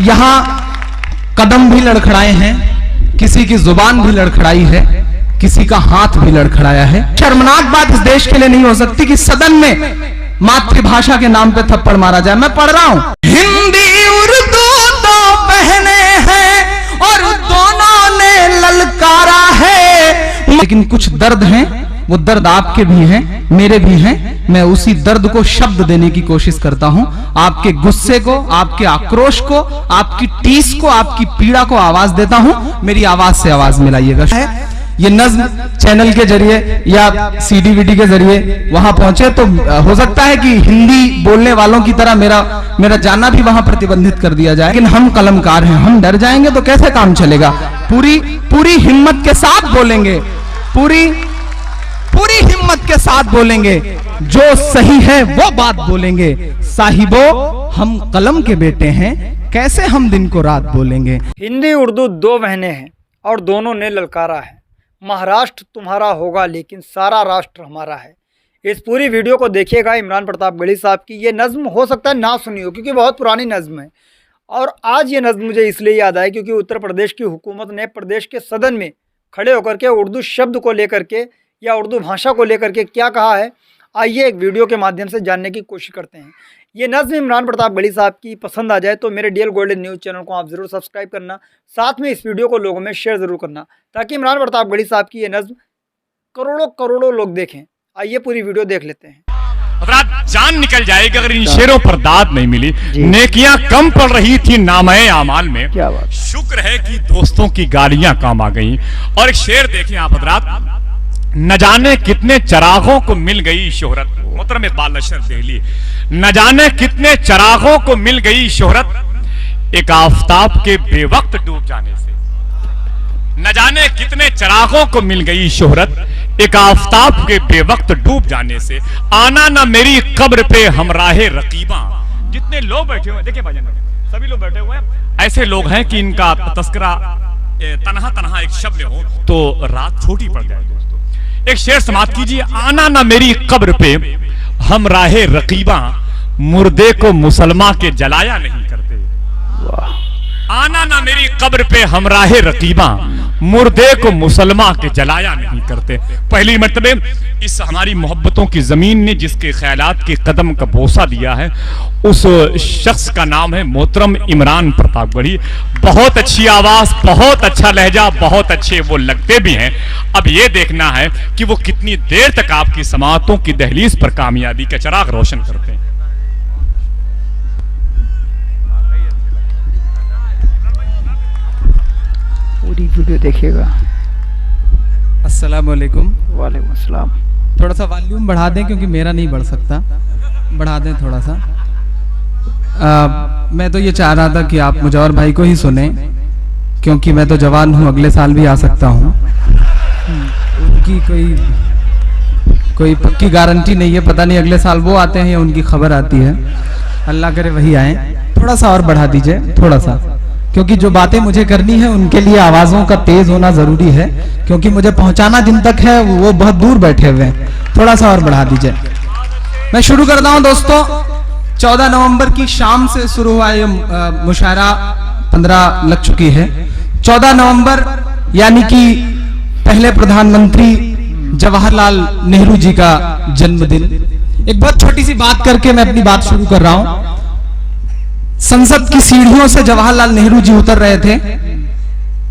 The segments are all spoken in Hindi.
यहाँ कदम भी लड़खड़ाए हैं, किसी की जुबान भी लड़खड़ाई है, किसी का हाथ भी लड़खड़ाया है। शर्मनाक बात इस देश के लिए नहीं हो सकती कि सदन में मातृभाषा के नाम पे थप्पड़ मारा जाए। मैं पढ़ रहा हूं, हिंदी उर्दू दो बहने हैं और दोनों ने ललकारा है। लेकिन कुछ दर्द हैं, वो दर्द आपके भी हैं, मेरे भी हैं। मैं उसी दर्द को शब्द देने की कोशिश करता हूं। आपके गुस्से को, आपके आक्रोश को, आपकी टीस को, आपकी पीड़ा को आवाज देता हूं। मेरी आवाज से आवाज मिलाइएगा। ये नज्म चैनल के जरिए या सीडीवीडी के जरिए वहां पहुंचे तो हो सकता है कि हिंदी बोलने वालों की तरह मेरा जाना भी वहां प्रतिबंधित कर दिया जाए। लेकिन हम कलमकार हैं, हम डर जाएंगे तो कैसे काम चलेगा। पूरी हिम्मत के साथ बोलेंगे, पूरी हिम्मत के साथ बोलेंगे, जो सही है वो बात बोलेंगे। साहिबो हम कलम के बेटे हैं, कैसे हम दिन को रात बोलेंगे। हिंदी उर्दू दो बहनें हैं और दोनों ने ललकारा है। महाराष्ट्र तुम्हारा होगा लेकिन सारा राष्ट्र हमारा है। इस पूरी वीडियो को देखिएगा। इमरान प्रतापगढ़ी साहब की ये नज़्म हो सकता है ना सुनी हो क्योंकि बहुत पुरानी नज़्म है। और आज ये नज़्म मुझे इसलिए याद आई क्योंकि उत्तर प्रदेश की हुकूमत ने प्रदेश के सदन में खड़े होकर के उर्दू शब्द को लेकर के या उर्दू भाषा को लेकर के क्या कहा है। आइए एक वीडियो के माध्यम से जानने की कोशिश करते हैं। ये नज़्म इमरान प्रतापगढ़ी साहब की पसंद आ जाए तो मेरे डीएल गोल्डन न्यूज़ चैनल को आप ज़रूर सब्सक्राइब करना, साथ में इस वीडियो को लोगों में शेयर ज़रूर करना ताकि इमरान प्रतापगढ़ी साहब की ये नज़्म करोड़ों लोग देखें। आइए पूरी वीडियो देख लेते हैं। जान निकल जाएगी अगर इन शेरों पर दाद नहीं मिली। नेकियां कम पड़ रही थी नामए आमाल में, क्या बात। शुक्र है कि दोस्तों की गालियां काम आ गई। और एक शेर देखें आप हजरात, न जाने कितने चरागों को मिल गई शोहरत। मोहतरम इकबाल अशरफ देहली, न जाने कितने चरागों को मिल गई शोहरत एक आफताब के बेवक्त डूब जाने से। न जाने कितने चरागों को मिल गई शोहरत एक आफताब के बेवक्त डूब जाने से। आना ना मेरी कब्र पे हमराहे रकीबा। जितने लोग बैठे हुए, देखिए भाईजान, सभी लोग बैठे हुए हैं, ऐसे लोग हैं कि इनका तस्करा तन्हा एक शब्द हो तो रात छोटी पड़ जाए। दोस्तों एक शेर समाप्त कीजिए। आना ना मेरी कब्र पे हम राहे रकीबा, मुर्दे को मुसलमान के जलाया नहीं करते। आना ना मेरी कब्र पे हम राहे रकीबा, मुर्दे को मुसलमान के जलाया नहीं करते। पहली मर्तबे इस हमारी मोहब्बतों की जमीन ने जिसके ख्यालात के कदम का बोसा दिया है उस शख्स का नाम है मोहतरम इमरान प्रतापगढ़ी। बहुत अच्छी आवाज, बहुत अच्छा लहजा, बहुत अच्छे वो लगते भी हैं। अब ये देखना है कि वो कितनी देर तक आपकी समाअतों की दहलीज पर कामयाबी का चिराग रोशन करते हैं। पूरी वीडियो देखिएगा। अस्सलाम वालेकुम। वालेकुम अस्सलाम। थोड़ा सा वॉल्यूम बढ़ा दें क्योंकि मेरा नहीं बढ़ सकता, बढ़ा दें थोड़ा सा। मैं तो ये चाह रहा था कि आप मुजव्वर भाई को ही सुने क्योंकि मैं तो जवान हूँ, अगले साल भी आ सकता हूँ। उनकी कोई पक्की गारंटी नहीं है, पता नहीं अगले साल वो आते हैं या उनकी खबर आती है। अल्लाह करे वही आए। थोड़ा सा और बढ़ा दीजिए, थोड़ा सा, क्योंकि जो बातें मुझे करनी है उनके लिए आवाजों का तेज होना जरूरी है क्योंकि मुझे पहुंचाना जिन तक है वो बहुत दूर बैठे हुए हैं। थोड़ा सा और बढ़ा दीजिए। मैं शुरू करता हूं दोस्तों। 14 नवंबर की शाम से शुरू हुआ ये मुशायरा 15 लग चुकी है। 14 नवंबर यानी कि पहले प्रधानमंत्री जवाहरलाल नेहरू जी का जन्मदिन। एक बहुत छोटी सी बात करके मैं अपनी बात शुरू कर रहा हूं। संसद की सीढ़ियों से जवाहरलाल नेहरू जी उतर रहे थे।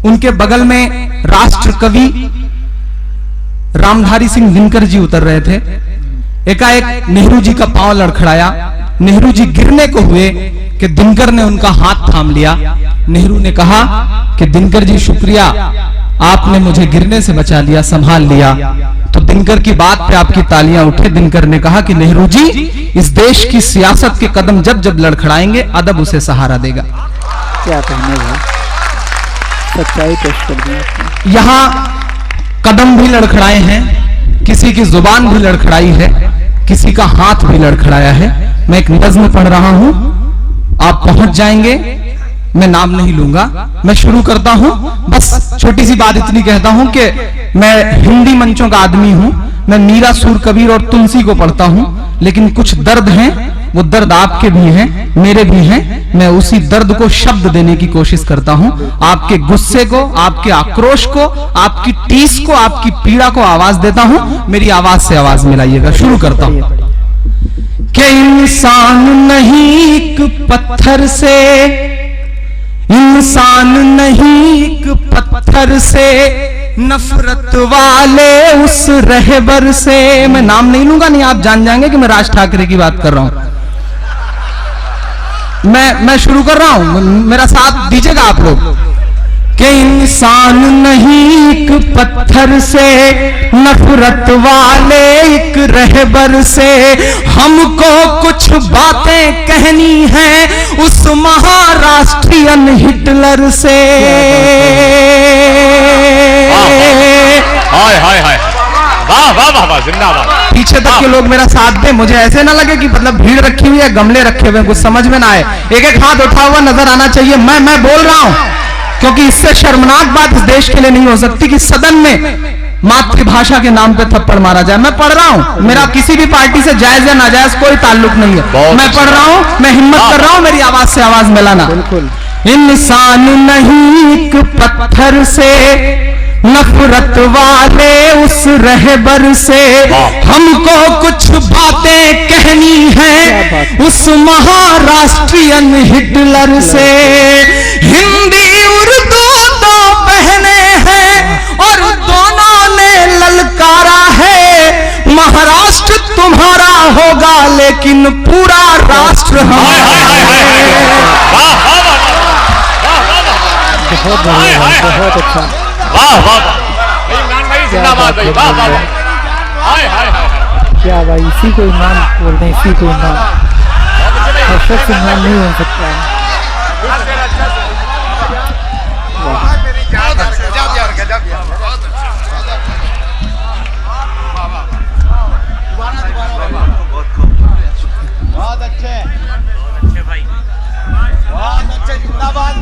उनके बगल में राष्ट्र कवि रामधारी सिंह दिनकर जी उतर रहे थे। एकाएक नेहरू जी का पांव लड़खड़ाया। नेहरू जी गिरने को हुए कि दिनकर ने उनका हाथ थाम लिया। नेहरू ने कहा कि दिनकर जी शुक्रिया, आपने मुझे गिरने से बचा लिया, संभाल लिया। तो दिनकर की बात पे आपकी तालियां उठे। दिनकर ने कहा कि नेहरू जी इस देश की सियासत के कदम जब जब लड़खड़ाएंगे अदब उसे सहारा देगा। क्या कहने हैं, सच्चाई पेश कर दी। यहाँ कदम भी लड़खड़ाए हैं, किसी की जुबान भी लड़खड़ाई है, किसी का हाथ भी लड़खड़ाया है। मैं एक नज्म पढ़ रहा हूं, आप पहुंच जाएंगे, मैं नाम नहीं लूंगा। मैं शुरू करता हूं। बस छोटी सी बात इतनी कहता हूं कि मैं हिंदी मंचों का आदमी हूं, मैं मीरा, सूर कबीर और तुलसी को पढ़ता हूं, लेकिन कुछ दर्द हैं, वो दर्द आपके भी हैं, मेरे भी हैं। मैं उसी दर्द को शब्द देने की कोशिश करता हूं। आपके गुस्से को, आपके आक्रोश को, आपकी टीस को, आपकी पीड़ा को आवाज देता हूं। मेरी आवाज से आवाज मिलाइएगा। शुरू करता हूं। कि इंसान नहीं एक पत्थर से, इंसान नहीं एक पत्थर से, नफरत वाले उस रहबर से। मैं नाम नहीं लूंगा, नहीं आप जान जाएंगे कि मैं राज ठाकरे की बात कर रहा हूं। मैं शुरू कर रहा हूं, मेरा साथ दीजिएगा आप लोग। कि इंसान नहीं एक पत्थर से, नफरत वाले एक रहबर से, हमको कुछ बातें कहनी है उस महाराष्ट्रियन हिटलर से। हाय हाय हाय, वाह वाह वाह वाह, जिंदाबाद। पीछे तक के लोग मेरा साथ दें, मुझे ऐसे ना लगे कि मतलब भीड़ रखी हुई है, गमले रखे हुए हैं, कुछ समझ में ना आए। एक एक हाथ उठा हुआ नजर आना चाहिए। मैं बोल रहा हूं, क्योंकि इससे शर्मनाक बात इस देश के लिए नहीं हो सकती कि सदन में मातृभाषा के नाम पे थप्पड़ मारा जाए। मैं पढ़ रहा हूं, मेरा किसी भी पार्टी से जायज या नाजायज कोई ताल्लुक नहीं है। मैं पढ़ रहा हूं, मैं हिम्मत कर रहा हूं मेरी आवाज से आवाज मिलाना। इंसान नहीं एक पत्थर से, नफरत वाले उस रहबर से, हमको कुछ बातें कहनी है उस महाराष्ट्रियन हिटलर से। हिंदी उर्दू तो बहने हैं और दोनों ने ललकारा है। महाराष्ट्र तुम्हारा होगा लेकिन पूरा राष्ट्र हमारा है। बहुत अच्छा, वाह वाह, इमरान भाई जिंदाबाद भाई, वाह वाह, हाय हाय हाय, क्या भाई, इसी को इमरान बोलते हैं, इसी को इमरान। हर शख्स इमरान नहीं बन सकता है।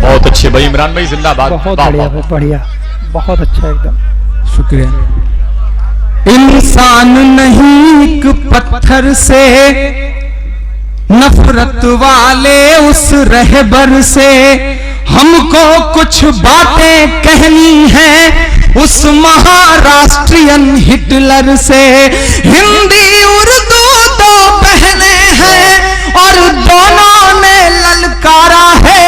बहुत अच्छे भाई, इमरान भाई जिंदाबाद। बहुत बढ़िया, बहुत बढ़िया, बहुत अच्छा, एकदम शुक्रिया। इंसान नहीं एक पत्थर से, नफरत वाले उस रहबर से, हमको कुछ बातें कहनी है उस महाराष्ट्रियन हिटलर से। हिंदी उर्दू तो बहने हैं और दोनों ने ललकारा है।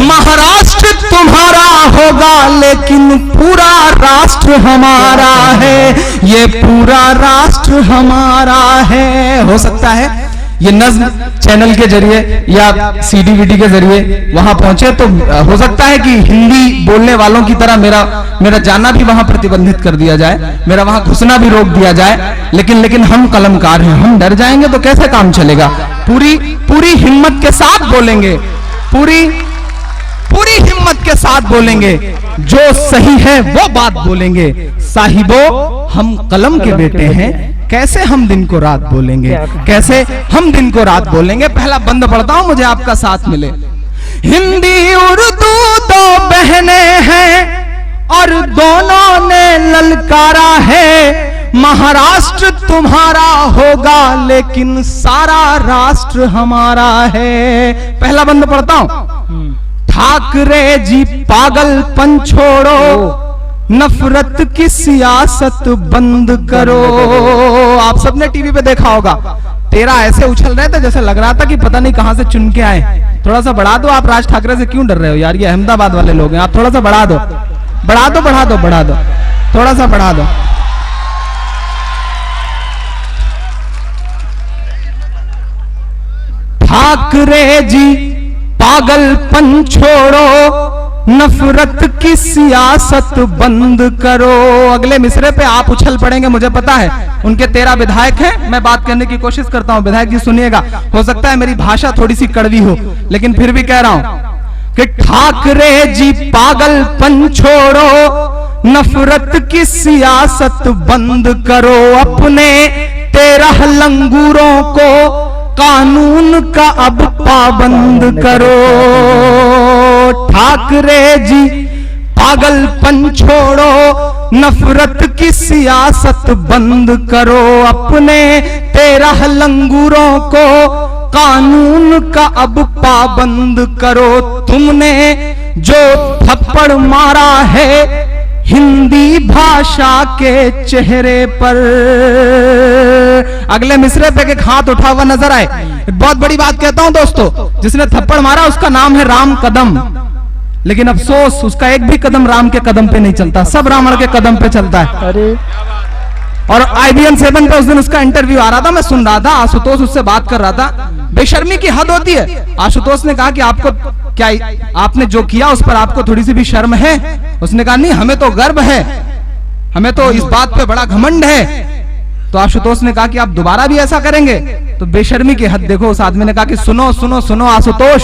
महाराष्ट्र तुम्हारा होगा लेकिन पूरा राष्ट्र हमारा है। ये पूरा राष्ट्र हमारा है। हो सकता है ये नज्म चैनल के जरिए या सीडी-वीडी के जरिए वहां पहुंचे तो हो सकता है कि हिंदी बोलने वालों की तरह मेरा जाना भी वहां प्रतिबंधित कर दिया जाए, मेरा वहां घुसना भी रोक दिया जाए। लेकिन हम कलमकार हैं, हम डर जाएंगे तो कैसे काम चलेगा। पूरी हिम्मत के साथ बोलेंगे, पूरी हिम्मत के साथ बोलेंगे, जो सही है वो बात बोलेंगे। साहिबो हम कलम के बेटे हैं, कैसे हम दिन को रात बोलेंगे, कैसे हम दिन को रात बोलेंगे। पहला बंद पढ़ता हूं, मुझे आपका साथ मिले। हिंदी उर्दू दो बहने हैं और दोनों ने ललकारा है। महाराष्ट्र तुम्हारा होगा लेकिन सारा राष्ट्र हमारा है। पहला बंद पढ़ता हूं। ठाकरे जी पागलपन छोड़ो, नफरत की सियासत बंद करो। आप सबने टीवी पे देखा होगा, तेरा ऐसे उछल रहे थे जैसे लग रहा था कि पता नहीं कहां से चुन के आए। थोड़ा सा बढ़ा दो। आप राज ठाकरे से क्यों डर रहे हो यार, ये अहमदाबाद वाले लोग हैं। आप थोड़ा सा बढ़ा दो, बढ़ा दो, बढ़ा दो, बढ़ा दो, थोड़ा सा बढ़ा दो। ठाकरे जी पागलपन छोड़ो, नफरत की सियासत बंद करो। अगले मिसरे पे आप उछल पड़ेंगे, मुझे पता है। उनके 13 विधायक हैं, मैं बात करने की कोशिश करता हूं। विधायक जी सुनिएगा, हो सकता है मेरी भाषा थोड़ी सी कड़वी हो, लेकिन फिर भी कह रहा हूं कि ठाकरे जी पागलपन छोड़ो, नफरत की सियासत बंद करो। अपने 13 लंगूरों को कानून का अब पाबंद करो। ठाकरे जी पागलपन छोड़ो, नफरत की सियासत बंद करो, अपने 13 लंगूरों को कानून का अब पाबंद करो। तुमने जो थप्पड़ मारा है हिंदी भाषा के चेहरे पर। अगले मिसरे पे एक हाथ उठा हुआ नजर आए। बहुत बड़ी बात कहता हूं दोस्तों, जिसने थप्पड़ मारा उसका नाम है राम कदम, लेकिन अफसोस उसका एक भी कदम राम के कदम पे नहीं चलता, सब रावण के कदम पे चलता है। अरे और IBN 7 पे उस दिन उसका इंटरव्यू आ रहा था, मैं सुन रहा था, आशुतोष उससे बात कर रहा था। बेशर्मी की हद होती है। आशुतोष ने कहा कि आपको क्या, आपने जो किया उस पर आपको थोड़ी सी भी शर्म है? उसने कहा नहीं, हमें तो गर्व है, हमें तो इस बात पे बड़ा घमंड है। तो आशुतोष ने कहा कि आप दोबारा भी ऐसा करेंगे? तो बेशर्मी की हद देखो। उस आदमी ने कहा कि सुनो सुनो सुनो आशुतोष,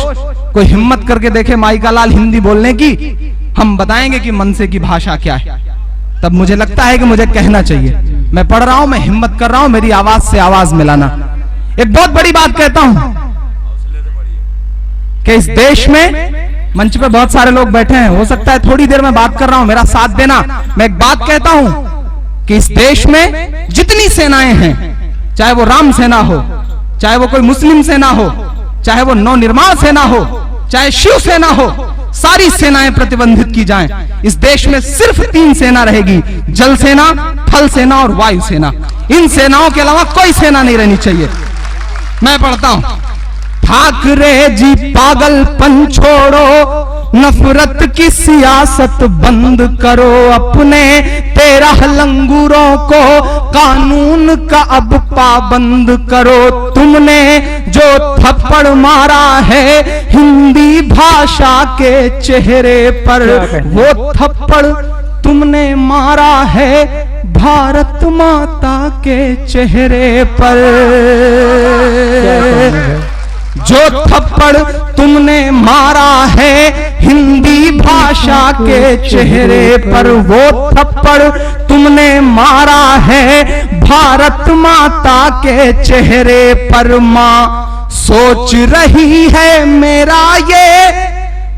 कोई हिम्मत करके देखे माइका लाल हिंदी बोलने की, हम बताएंगे कि मनसे की भाषा क्या है। तब मुझे लगता है कि मुझे कहना चाहिए। मैं पढ़ रहा हूं, मैं हिम्मत कर रहा हूं, मेरी आवाज से आवाज मिलाना। एक बहुत बड़ी बात कहता हूं कि इस देश में, मंच पे बहुत सारे लोग बैठे हैं, हो सकता है थोड़ी देर में बात कर रहा हूं, मेरा साथ देना। मैं एक बात कहता हूं कि इस देश में जितनी सेनाएं हैं, चाहे वो राम सेना हो, चाहे वो कोई मुस्लिम सेना हो, चाहे वो नवनिर्माण सेना हो, चाहे शिव सेना हो, सारी सेनाएं प्रतिबंधित की जाएं। इस देश में सिर्फ 3 सेना रहेगी, जल सेना, थल सेना और वायु सेना। इन सेनाओं के अलावा कोई सेना नहीं रहनी चाहिए। मैं पढ़ता हूं, ठाकरे जी पागलपन छोड़ो, नफरत की सियासत बंद करो, अपने 13 लंगूरों को कानून का अब पाबंद करो। तुमने जो थप्पड़ मारा है हिंदी भाषा के चेहरे पर, वो थप्पड़ तुमने मारा है भारत माता के चेहरे पर। जो थप्पड़ तुमने मारा है हिंदी भाषा के चेहरे पर, वो थप्पड़ तुमने मारा है भारत माता के चेहरे पर। माँ सोच रही है मेरा ये,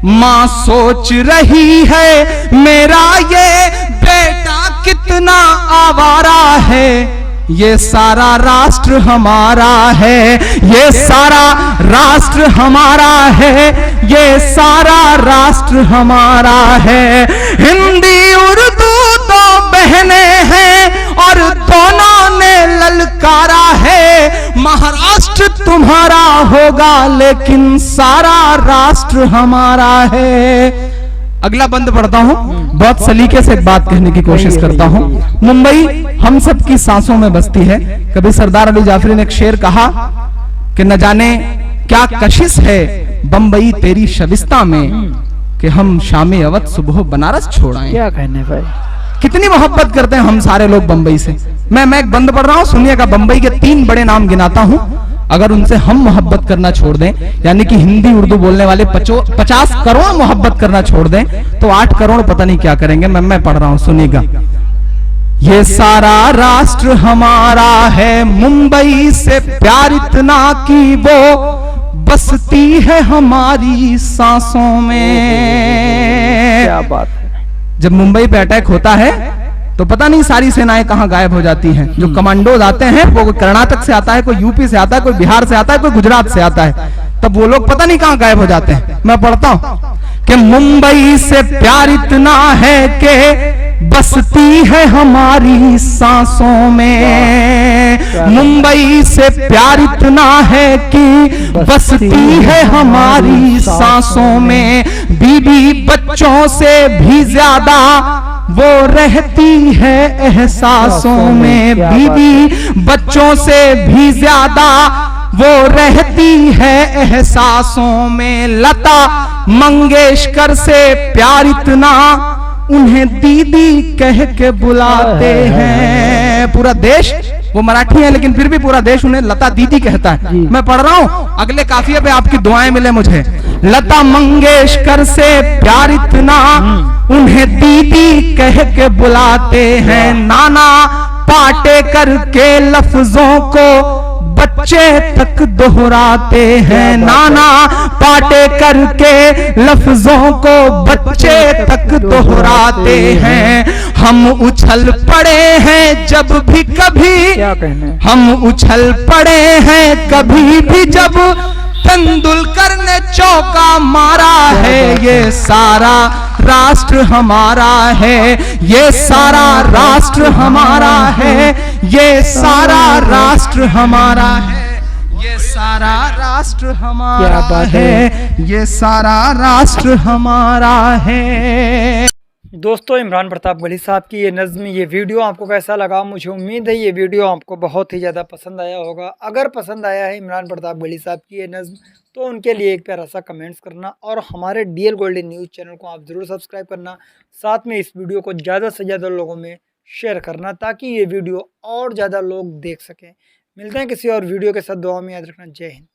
माँ सोच रही है मेरा ये बेटा कितना आवारा है। ये सारा राष्ट्र हमारा है, ये सारा राष्ट्र हमारा है, ये सारा राष्ट्र हमारा है। हिंदी उर्दू दो बहनें हैं और दोनों ने ललकारा है। महाराष्ट्र तुम्हारा होगा लेकिन सारा राष्ट्र हमारा है। अगला बंद पढ़ता हूं, बहुत सलीके से एक बात कहने की कोशिश करता हूं। मुंबई हम सब की सांसों में बसती है। कभी सरदार अली जाफरी ने एक शेर कहा कि न जाने क्या कशिश है बंबई तेरी शविस्ता में, कि हम शामी अवध सुबह बनारस छोड़ आए। क्या कहने भाई, कितनी मोहब्बत करते हैं हम सारे लोग बंबई से। मैं एक बंद पढ़ रहा हूं, सुनिएगा। बंबई के 3 बड़े नाम गिनाता हूं, अगर उनसे हम मोहब्बत करना छोड़ दें, यानी कि हिंदी उर्दू बोलने वाले 50 करोड़ मोहब्बत करना छोड़ दें, तो 8 करोड़ पता नहीं क्या करेंगे। मैं पढ़ रहा हूं, सुनिएगा। ये सारा राष्ट्र हमारा है, मुंबई से प्यार इतना कि वो बसती है हमारी सांसों में। क्या बात है। जब मुंबई पे अटैक होता है तो पता नहीं सारी सेनाएं कहां गायब हो जाती हैं। जो कमांडोज आते हैं वो कर्नाटक से आता है, कोई यूपी से आता है, कोई बिहार से आता है, कोई गुजरात से आता है, तब वो लोग पता नहीं कहां गायब हो जाते हैं। मैं पढ़ता हूं कि मुंबई से प्यार इतना है कि बसती है हमारी सांसों में। मुंबई से प्यार इतना है कि बसती है हमारी सांसों में। बीबी बच्चों से भी ज्यादा वो रहती है एहसासों में। बीबी बच्चों से भी ज्यादा वो रहती है एहसासों में। लता मंगेशकर से प्यार इतना उन्हें दीदी कह के बुलाते हैं। पूरा देश, वो मराठी है लेकिन फिर भी पूरा देश उन्हें लता दीदी कहता है। मैं पढ़ रहा हूं, अगले काफिये पे आपकी दुआएं मिले मुझे। लता मंगेशकर से प्यार इतना उन्हें दीदी कह के बुलाते हैं। नाना पाटेकर के लफ्जों को बच्चे तक दोहराते हैं, नाना पाटे करके लफ्जों को बच्चे तक दोहराते हैं। हम उछल पड़े हैं जब भी कभी, क्या कहने, हम उछल पड़े हैं कभी भी जब तेंदुलकर ने चौका मारा है। ये सारा राष्ट्र हमारा है, ये सारा राष्ट्र हमारा है, ये सारा राष्ट्र हमारा है, ये सारा राष्ट्र हमारा है, ये सारा राष्ट्र हमारा है। दोस्तों, इमरान प्रताप गढ़ी साहब की ये नज़्म, ये वीडियो आपको कैसा लगा? मुझे उम्मीद है ये वीडियो आपको बहुत ही ज़्यादा पसंद आया होगा। अगर पसंद आया है इमरान प्रताप गढ़ी साहब की ये नज़्म, तो उनके लिए एक प्यारा सा कमेंट्स करना और हमारे DL गोल्डन न्यूज़ चैनल को आप ज़रूर सब्सक्राइब करना। साथ में इस वीडियो को ज़्यादा से ज़्यादा लोगों में शेयर करना ताकि ये वीडियो और ज़्यादा लोग देख सकें। मिलते हैं किसी और वीडियो के साथ, दुआ में याद रखना। जय हिंद।